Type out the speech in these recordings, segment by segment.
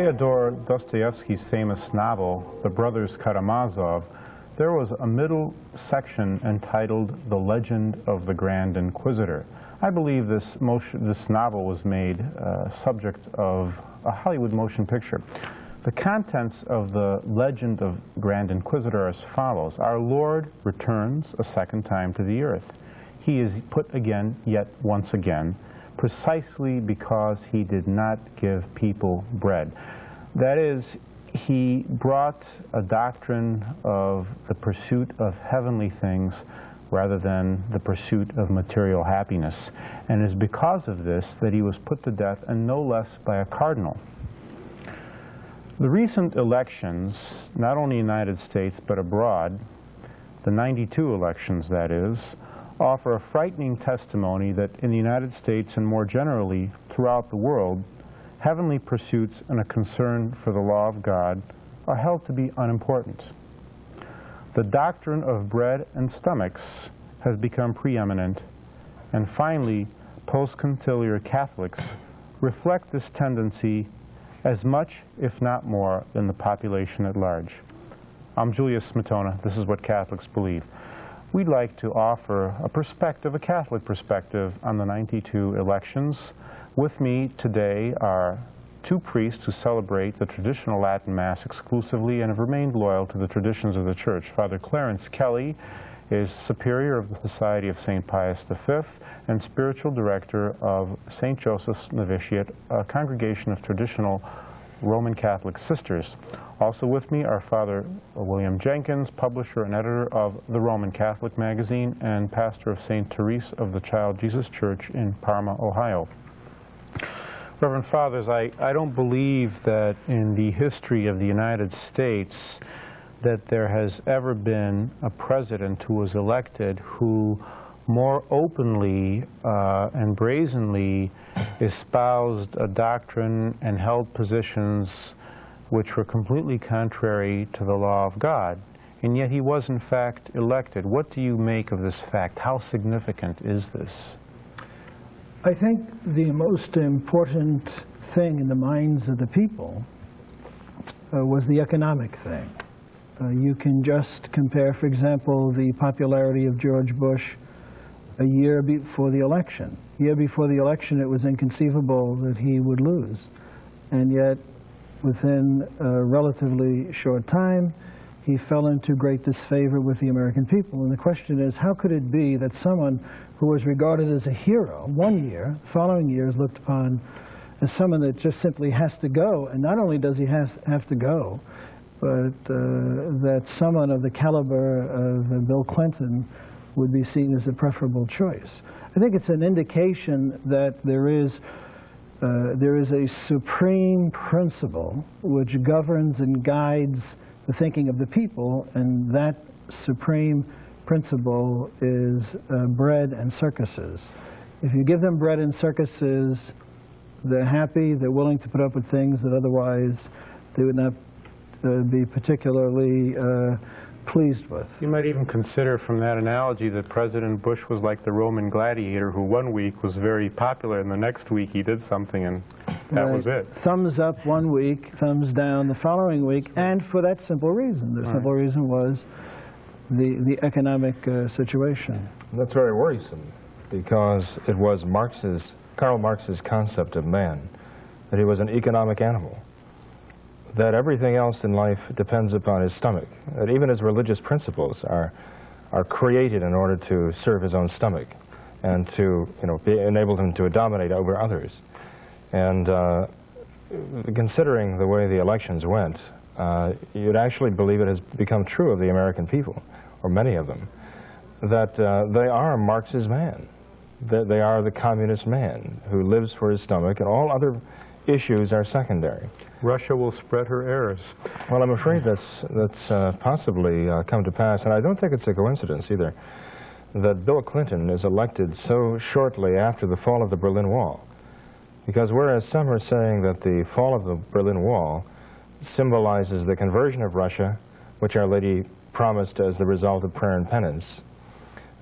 Fyodor Dostoevsky's famous novel, The Brothers Karamazov, there was a middle section entitled The Legend of the Grand Inquisitor. I believe this novel was made subject of a Hollywood motion picture. The contents of the legend of Grand Inquisitor are as follows. Our Lord returns a second time to the earth. He is put again, yet once again, precisely because he did not give people bread. That is, he brought a doctrine of the pursuit of heavenly things rather than the pursuit of material happiness. And it is because of this that he was put to death, and no less by a cardinal. The recent elections, not only in the United States but abroad, the '92 elections that is, offer a frightening testimony that in the United States and more generally throughout the world, heavenly pursuits and a concern for the law of God are held to be unimportant. The doctrine of bread and stomachs has become preeminent, and finally, post-conciliar Catholics reflect this tendency as much, if not more, than the population at large. I'm Julius Smetona. This is what Catholics believe. We'd like to offer a perspective, a Catholic perspective, on the '92 elections. With me today are two priests who celebrate the traditional Latin Mass exclusively and have remained loyal to the traditions of the Church. Father Clarence Kelly is Superior of the Society of St. Pius V and Spiritual Director of St. Joseph's Novitiate, a congregation of traditional Roman Catholic sisters. Also with me are Father William Jenkins, publisher and editor of The Roman Catholic magazine and pastor of St. Therese of the Child Jesus Church in Parma, Ohio. Reverend Fathers, I don't believe that in the history of the United States that there has ever been a president who was elected who more openly and brazenly espoused a doctrine and held positions which were completely contrary to the law of God. And yet he was in fact elected. What do you make of this fact? How significant is this? I think the most important thing in the minds of the people was the economic thing. You can just compare, for example, the popularity of George Bush a year before the election. A year before the election, it was inconceivable that he would lose. And yet, within a relatively short time, he fell into great disfavor with the American people. And the question is, how could it be that someone who was regarded as a hero one year, following years looked upon as someone that just simply has to go, and not only does he have to go, but that someone of the caliber of Bill Clinton would be seen as a preferable choice. I think it's an indication that there is a supreme principle which governs and guides the thinking of the people, and that supreme principle is bread and circuses. If you give them bread and circuses, they're happy, they're willing to put up with things that otherwise they would not be particularly pleased with. You might even consider from that analogy that President Bush was like the Roman gladiator who one week was very popular and the next week he did something and that was it. Thumbs up one week, thumbs down the following week, and for that simple reason. The simple reason was the economic situation. That's very worrisome because it was Karl Marx's concept of man, that he was an economic animal, that everything else in life depends upon his stomach, that even his religious principles are created in order to serve his own stomach and to enable him to dominate over others. And considering the way the elections went, you'd actually believe it has become true of the American people, or many of them, that they are Marx's man, that they are the communist man who lives for his stomach, and all other issues are secondary. Russia will spread her errors. Well, I'm afraid that's possibly come to pass, and I don't think it's a coincidence either that Bill Clinton is elected so shortly after the fall of the Berlin Wall. Because whereas some are saying that the fall of the Berlin Wall symbolizes the conversion of Russia, which Our Lady promised as the result of prayer and penance,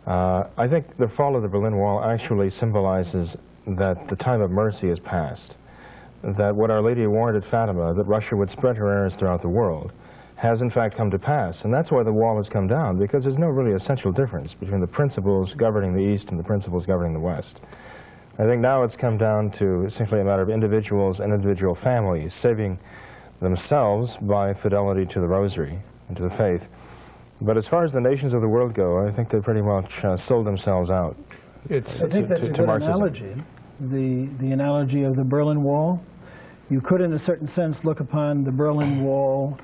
I think the fall of the Berlin Wall actually symbolizes that the time of mercy is past, that what Our Lady warned at Fatima, that Russia would spread her errors throughout the world, has in fact come to pass. And that's why the wall has come down, because there's no really essential difference between the principles governing the East and the principles governing the West. I think now it's come down to essentially a matter of individuals and individual families saving themselves by fidelity to the Rosary and to the faith. But as far as the nations of the world go, I think they've pretty much sold themselves out. I think that's a good analogy, the analogy of the Berlin Wall. You could, in a certain sense, look upon the Berlin Wall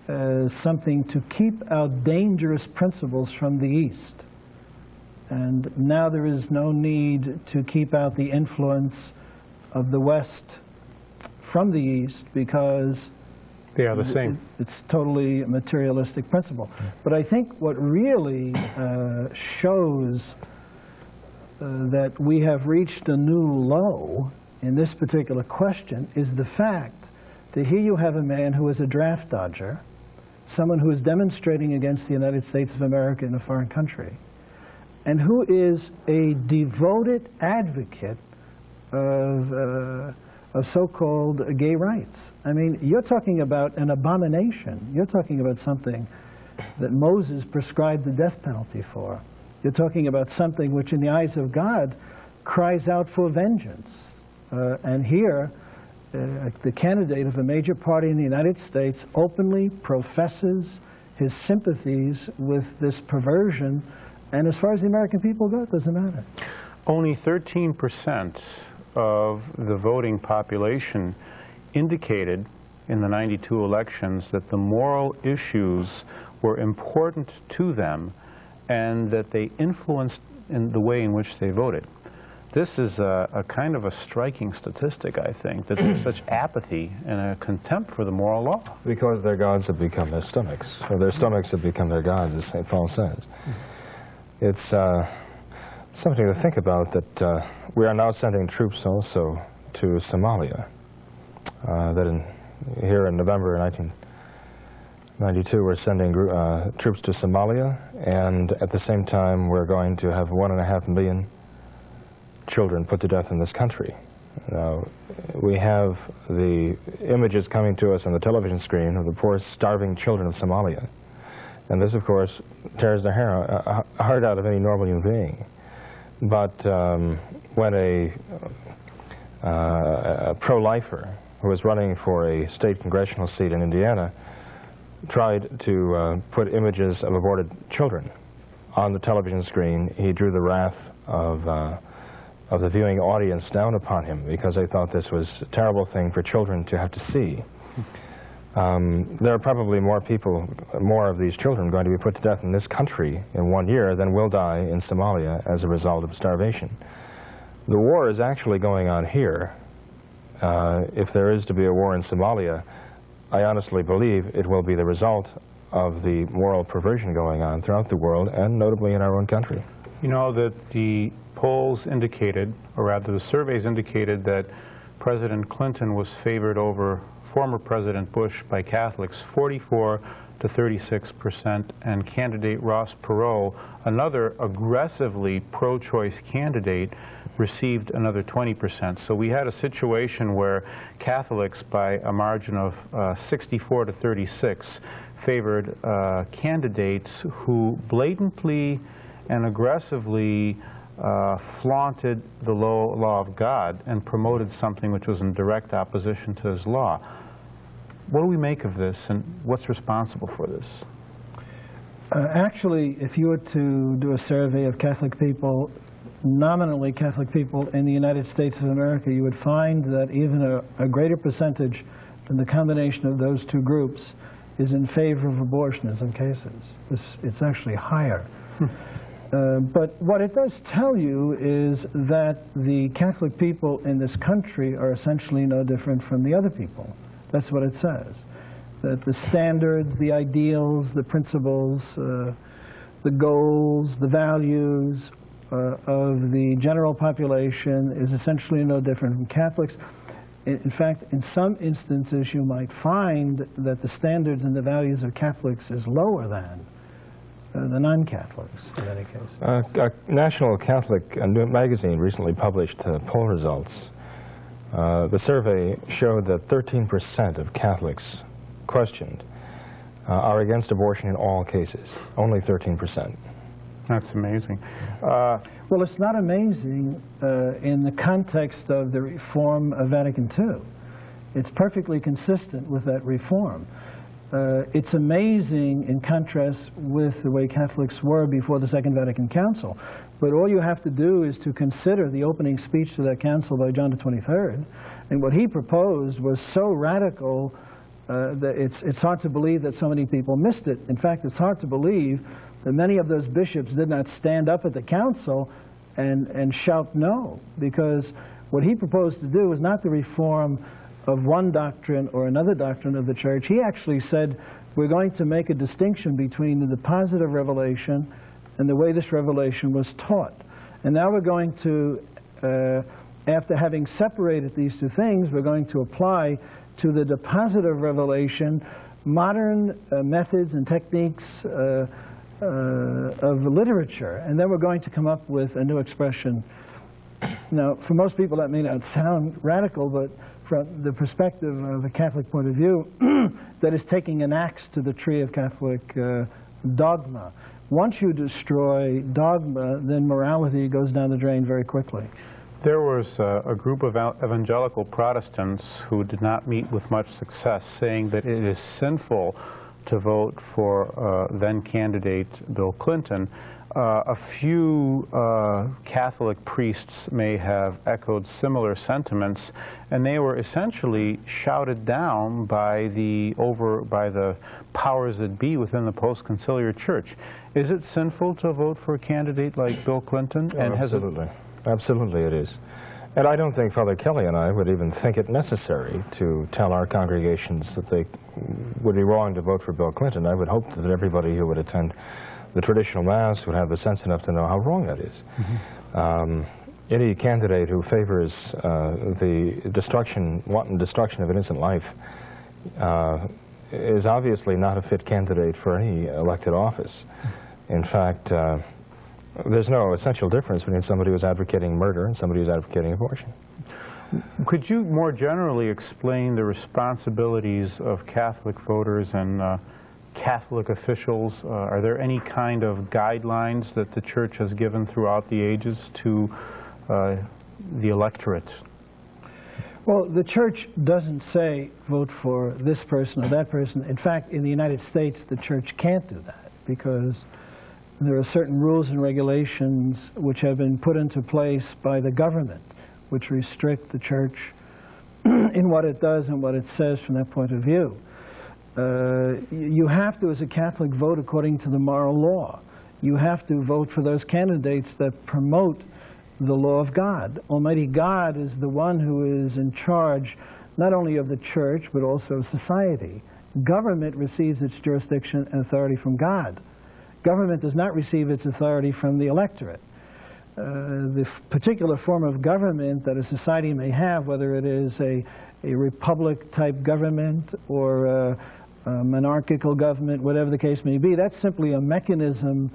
as something to keep out dangerous principles from the East. And now there is no need to keep out the influence of the West from the East, because they are the same. It's totally a materialistic principle. But I think what really shows that we have reached a new low in this particular question is the fact that here you have a man who is a draft dodger, someone who is demonstrating against the United States of America in a foreign country, and who is a devoted advocate of so-called gay rights. I mean, you're talking about an abomination. You're talking about something that Moses prescribed the death penalty for. You're talking about something which in the eyes of God cries out for vengeance. And here, the candidate of a major party in the United States openly professes his sympathies with this perversion, and as far as the American people go, it doesn't matter. Only 13% of the voting population indicated in the '92 elections that the moral issues were important to them and that they influenced in the way in which they voted. This is a kind of a striking statistic, I think, that there's such apathy and a contempt for the moral law. Because their gods have become their stomachs, or their stomachs have become their gods, as St. Paul says. It's something to think about that we are now sending troops also to Somalia. Here in November 1992, we're sending troops to Somalia, and at the same time we're going to have 1.5 million children put to death in this country. Now, we have the images coming to us on the television screen of the poor starving children of Somalia. And this, of course, tears the heart out of any normal human being. But when a pro-lifer who was running for a state congressional seat in Indiana tried to put images of aborted children on the television screen, he drew the wrath of the viewing audience down upon him, because they thought this was a terrible thing for children to have to see. There are probably more of these children going to be put to death in this country in 1 year than will die in Somalia as a result of starvation. The war is actually going on here. If there is to be a war in Somalia, I honestly believe it will be the result of the moral perversion going on throughout the world, and notably in our own country. You know that the polls indicated, or rather the surveys indicated, that President Clinton was favored over former President Bush by Catholics 44 to 36%, and candidate Ross Perot, another aggressively pro-choice candidate, received another 20%. So we had a situation where Catholics, by a margin of 64 to 36, favored candidates who blatantly and aggressively flaunted the law of God and promoted something which was in direct opposition to his law. What do we make of this, and what's responsible for this? Actually, if you were to do a survey of Catholic people, nominally Catholic people in the United States of America, you would find that even a greater percentage than the combination of those two groups is in favor of abortion in some cases. It's actually higher. But what it does tell you is that the Catholic people in this country are essentially no different from the other people. That's what it says. That the standards, the ideals, the principles, the goals, the values of the general population is essentially no different from Catholics. In fact, in some instances, you might find that the standards and the values of Catholics is lower than the non-Catholics, in any case. A National Catholic magazine recently published poll results The survey showed that 13% of Catholics questioned are against abortion in all cases. Only 13%. That's amazing. Well, it's not amazing in the context of the reform of Vatican II. It's perfectly consistent with that reform. It's amazing in contrast with the way Catholics were before the Second Vatican Council. But all you have to do is to consider the opening speech to that council by John XXIII, and what he proposed was so radical that it's hard to believe that so many people missed it. In fact, it's hard to believe that many of those bishops did not stand up at the council and shout no, because what he proposed to do was not the reform of one doctrine or another doctrine of the Church. He actually said, we're going to make a distinction between the positive revelation and the way this revelation was taught. And now we're going to, after having separated these two things, we're going to apply to the depositive revelation modern methods and techniques of literature. And then we're going to come up with a new expression. Now, for most people that may not sound radical, but from the perspective of a Catholic point of view, that is taking an axe to the tree of Catholic dogma. Once you destroy dogma, then morality goes down the drain very quickly. There was a group of evangelical Protestants who did not meet with much success, saying that it is sinful to vote for then candidate Bill Clinton. A few Catholic priests may have echoed similar sentiments, and they were essentially shouted down by the powers that be within the post-conciliar church. Is it sinful to vote for a candidate like Bill Clinton? Oh, absolutely. Absolutely it is. And I don't think Father Kelly and I would even think it necessary to tell our congregations that they would be wrong to vote for Bill Clinton. I would hope that everybody who would attend the traditional Mass would have the sense enough to know how wrong that is. Mm-hmm. Any candidate who favors the wanton destruction of innocent life is obviously not a fit candidate for any elected office. In fact, there's no essential difference between somebody who's advocating murder and somebody who's advocating abortion. Could you more generally explain the responsibilities of Catholic voters and Catholic officials? Are there any kind of guidelines that the Church has given throughout the ages to the electorate? Well, the Church doesn't say vote for this person or that person. In fact, in the United States, the Church can't do that because there are certain rules and regulations which have been put into place by the government which restrict the Church in what it does and what it says from that point of view. You have to, as a Catholic, vote according to the moral law. You have to vote for those candidates that promote the law of God. Almighty God is the one who is in charge not only of the Church but also of society. Government receives its jurisdiction and authority from God. Government does not receive its authority from the electorate. The particular form of government that a society may have, whether it is a republic-type government or a monarchical government, whatever the case may be, that's simply a mechanism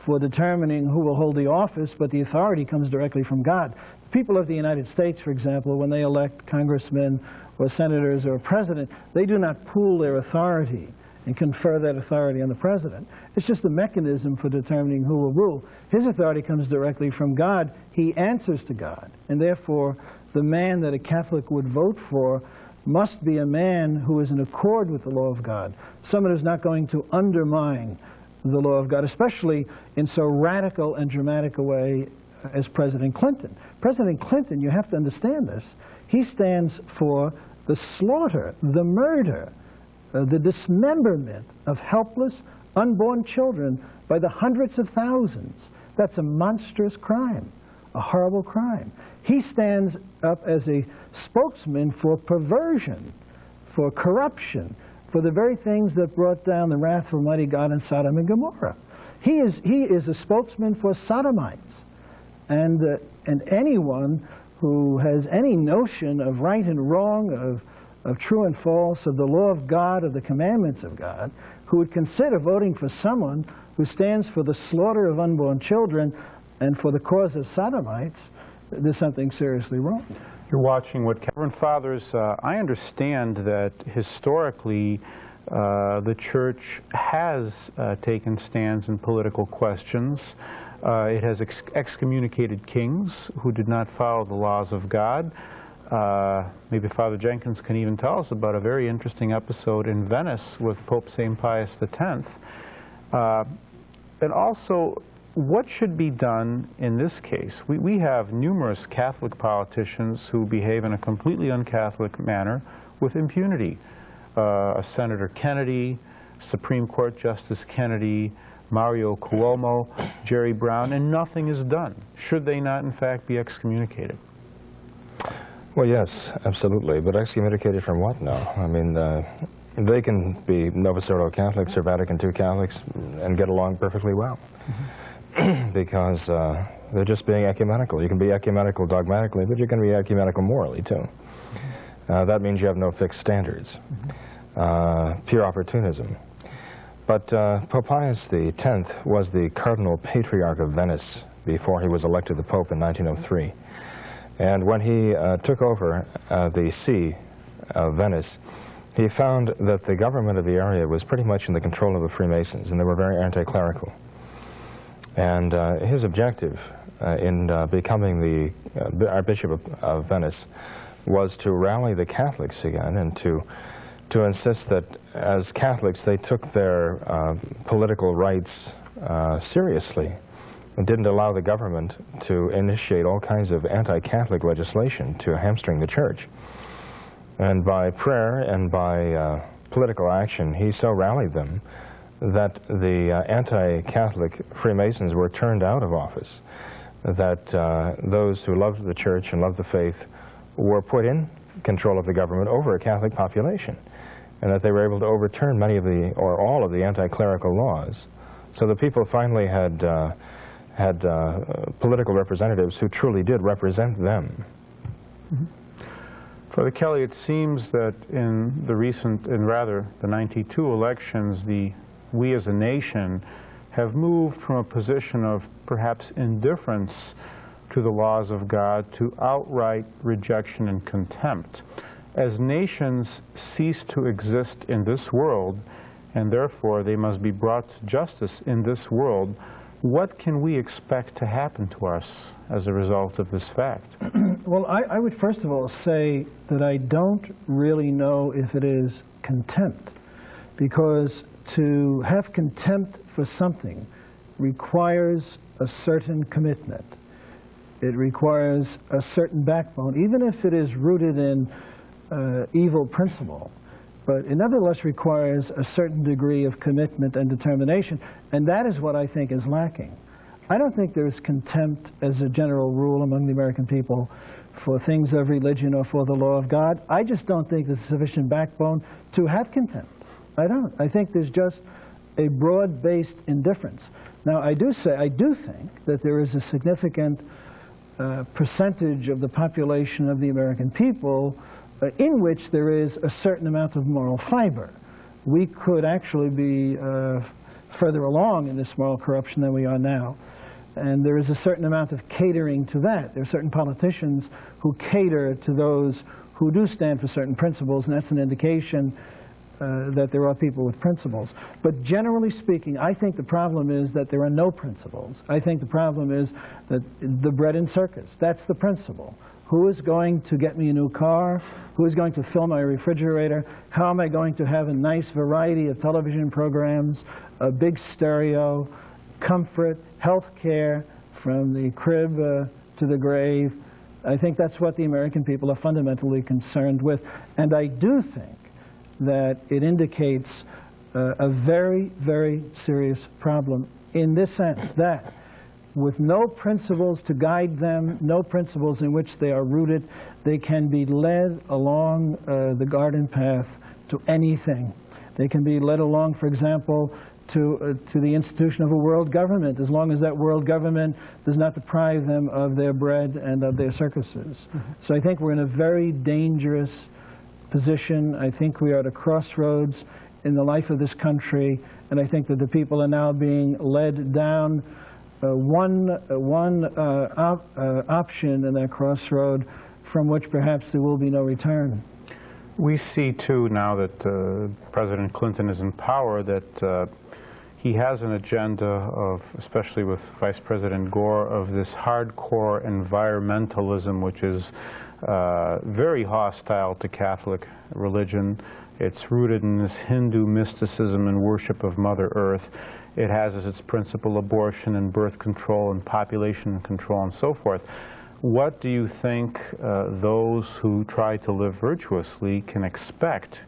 for determining who will hold the office, but the authority comes directly from God. The people of the United States, for example, when they elect congressmen or senators or a president, they do not pool their authority and confer that authority on the president. It's just a mechanism for determining who will rule. His authority comes directly from God. He answers to God, and therefore the man that a Catholic would vote for must be a man who is in accord with the law of God, someone who's not going to undermine the law of God, especially in so radical and dramatic a way as President Clinton. President Clinton, you have to understand this, he stands for the slaughter, the murder, the dismemberment of helpless, unborn children by the hundreds of thousands. That's a monstrous crime, a horrible crime. He stands up as a spokesman for perversion, for corruption, for the very things that brought down the wrath of Almighty God in Sodom and Gomorrah. He is a spokesman for sodomites. And anyone who has any notion of right and wrong, of true and false, of the law of God, of the commandments of God, who would consider voting for someone who stands for the slaughter of unborn children and for the cause of sodomites, there's something seriously wrong. You're watching What Reverend Fathers, I understand that historically the Church has taken stands in political questions. It has excommunicated kings who did not follow the laws of God. Maybe Father Jenkins can even tell us about a very interesting episode in Venice with Pope St. Pius X. And also, what should be done in this case? We have numerous Catholic politicians who behave in a completely un-Catholic manner with impunity. Senator Kennedy, Supreme Court Justice Kennedy, Mario Cuomo, Jerry Brown, and nothing is done. Should they not, in fact, be excommunicated? Well, yes, absolutely. But excommunicated from what now? I mean, they can be Novus Ordo Catholics or Vatican II Catholics and get along perfectly well. Because they're just being ecumenical. You can be ecumenical dogmatically, but you can be ecumenical morally, too. That means you have no fixed standards. Pure opportunism. But Pope Pius X was the Cardinal Patriarch of Venice before he was elected the Pope in 1903. And when he took over the See of Venice, he found that the government of the area was pretty much in the control of the Freemasons, and they were very anti-clerical. And his objective in becoming the Archbishop of Venice was to rally the Catholics again and to insist that as Catholics they took their political rights seriously and didn't allow the government to initiate all kinds of anti-Catholic legislation to hamstring the Church. And by prayer and by political action, he so rallied them that the anti-Catholic Freemasons were turned out of office, that those who loved the Church and loved the faith were put in control of the government over a Catholic population, and that they were able to overturn many of the, or all of the anti-clerical laws. So the people finally had political representatives who truly did represent them. Mm-hmm. Father Kelly, it seems that in the recent, and rather the 92 elections, we as a nation have moved from a position of perhaps indifference to the laws of God to outright rejection and contempt. As nations cease to exist in this world, and therefore they must be brought to justice in this world, what can we expect to happen to us as a result of this fact? Well, I would first of all say that I don't really know if it is contempt, because to have contempt for something requires a certain commitment. It requires a certain backbone, even if it is rooted in evil principle. But it nevertheless requires a certain degree of commitment and determination, and that is what I think is lacking. I don't think there is contempt as a general rule among the American people for things of religion or for the law of God. I just don't think there's sufficient backbone to have contempt. I don't. I think there's just a broad-based indifference. Now, I do think that there is a significant percentage of the population of the American people in which there is a certain amount of moral fiber. We could actually be further along in this moral corruption than we are now. And there is a certain amount of catering to that. There are certain politicians who cater to those who do stand for certain principles, and that's an indication that there are people with principles. But generally speaking, I think the problem is that there are no principles. I think the problem is that the bread and circus, that's the principle. Who is going to get me a new car? Who is going to fill my refrigerator? How am I going to have a nice variety of television programs, a big stereo, comfort, health care, from the crib to the grave? I think that's what the American people are fundamentally concerned with. And I do think that it indicates a very, very serious problem in this sense, that with no principles to guide them, no principles in which they are rooted, they can be led along the garden path to anything. They can be led along, for example, to the institution of a world government, as long as that world government does not deprive them of their bread and of their circuses. Mm-hmm. So I think we're in a very dangerous position. I think we are at a crossroads in the life of this country, and I think that the people are now being led down one option in that crossroad from which perhaps there will be no return. We see, too, now that President Clinton is in power, that he has an agenda of, especially with Vice President Gore, of this hardcore environmentalism, which is very hostile to Catholic religion. It's rooted in this Hindu mysticism and worship of Mother Earth. It has as its principle abortion and birth control and population control and so forth. What do you think those who try to live virtuously can expect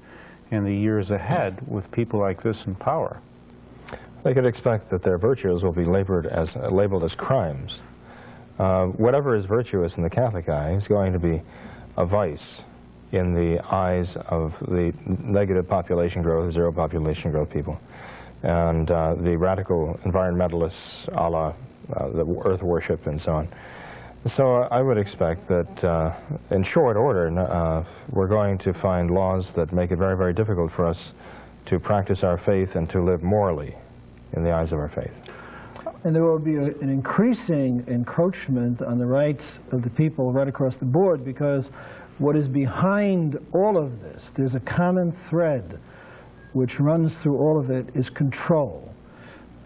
in the years ahead with people like this in power? They could expect that their virtues will be labeled as crimes. Whatever is virtuous in the Catholic eye is going to be a vice in the eyes of the negative population growth, zero population growth people, and the radical environmentalists a la the earth worship and so on. So I would expect that in short order we're going to find laws that make it very, very difficult for us to practice our faith and to live morally in the eyes of our faith. And there will be an increasing encroachment on the rights of the people right across the board, because what is behind all of this, there's a common thread which runs through all of it, is control.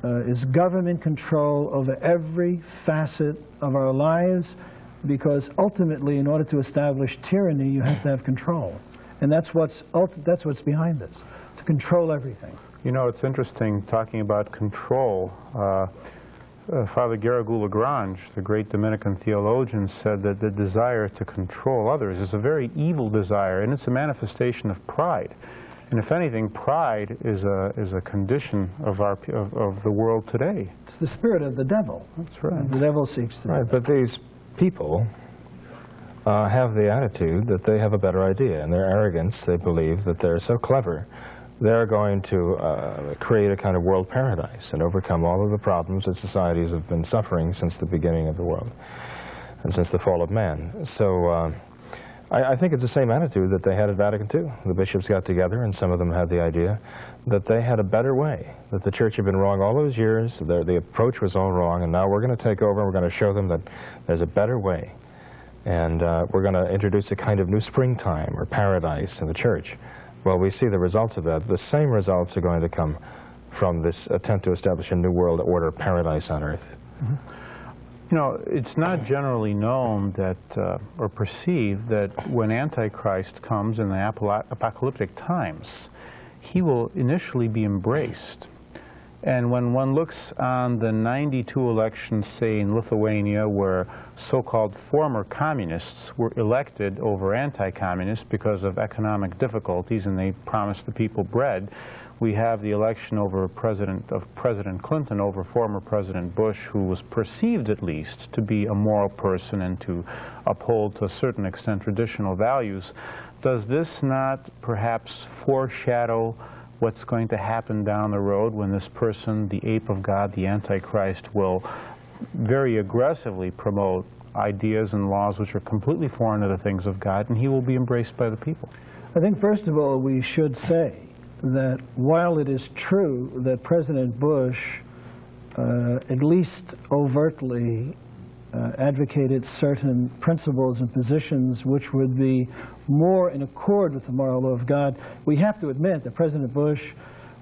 Is government control over every facet of our lives, because ultimately, in order to establish tyranny, you have to have control. And that's what's behind this, to control everything. You know, it's interesting talking about control. Father Garrigou-Lagrange, the great Dominican theologian, said that the desire to control others is a very evil desire, and it's a manifestation of pride. And if anything, pride is a condition of the world today. It's the spirit of the devil. That's right. The devil seeks to. Right, but these people have the attitude that they have a better idea. In their arrogance, they believe that they're so clever, they're going to create a kind of world paradise and overcome all of the problems that societies have been suffering since the beginning of the world and since the fall of man. So I think it's the same attitude that they had at Vatican II. The bishops got together, and some of them had the idea that they had a better way, that the Church had been wrong all those years, the approach was all wrong, and now we're going to take over and we're going to show them that there's a better way. And we're going to introduce a kind of new springtime or paradise in the Church. Well, we see the results of that. The same results are going to come from this attempt to establish a new world order, paradise on earth. Mm-hmm. You know, it's not generally known that, or perceived that when Antichrist comes in the apocalyptic times, he will initially be embraced. And when one looks on the 92 elections, say in Lithuania, where so-called former communists were elected over anti-communists because of economic difficulties, and they promised the people bread, we have the election over President Clinton over former President Bush, who was perceived at least to be a moral person and to uphold to a certain extent traditional values. Does this not perhaps foreshadow what's going to happen down the road when this person, the ape of God, the Antichrist, will very aggressively promote ideas and laws which are completely foreign to the things of God, and he will be embraced by the people? I think, first of all, we should say that while it is true that President Bush at least overtly advocated certain principles and positions which would be more in accord with the moral law of God, we have to admit that President Bush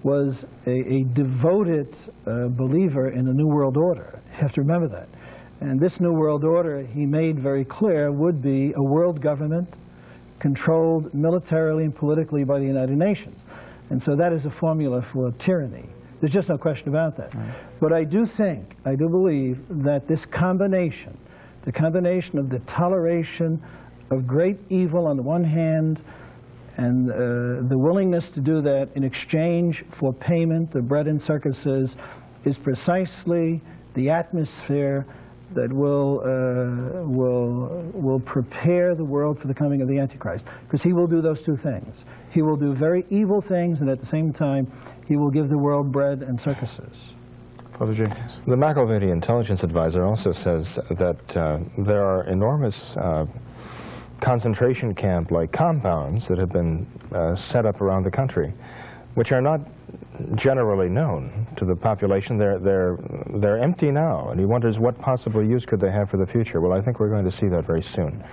was a devoted believer in the New World Order. You have to remember that. And this New World Order, he made very clear, would be a world government controlled militarily and politically by the United Nations. And so that is a formula for tyranny. There's just no question about that. Right. But I do believe that this combination, the combination of the toleration of great evil on the one hand and the willingness to do that in exchange for payment of bread and circuses, is precisely the atmosphere that will prepare the world for the coming of the Antichrist. Because he will do those two things. He will do very evil things, and at the same time, he will give the world bread and circuses. Father Jenkins. The McIlvany Intelligence Advisor also says that there are enormous concentration camp-like compounds that have been set up around the country, which are not generally known to the population. They're empty now, and he wonders what possible use could they have for the future. Well, I think we're going to see that very soon.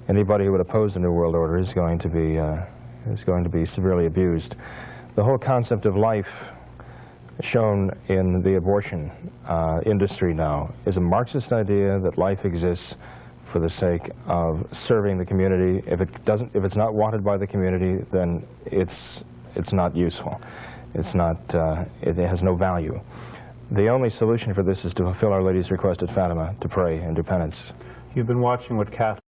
Anybody who would oppose the New World Order is going to be severely abused. The whole concept of life shown in the abortion industry now is a Marxist idea that life exists for the sake of serving the community. If it's not wanted by the community, then it's not useful. It's not. It has no value. The only solution for this is to fulfill Our Lady's request at Fatima, to pray and do penance. You've been watching what Catholic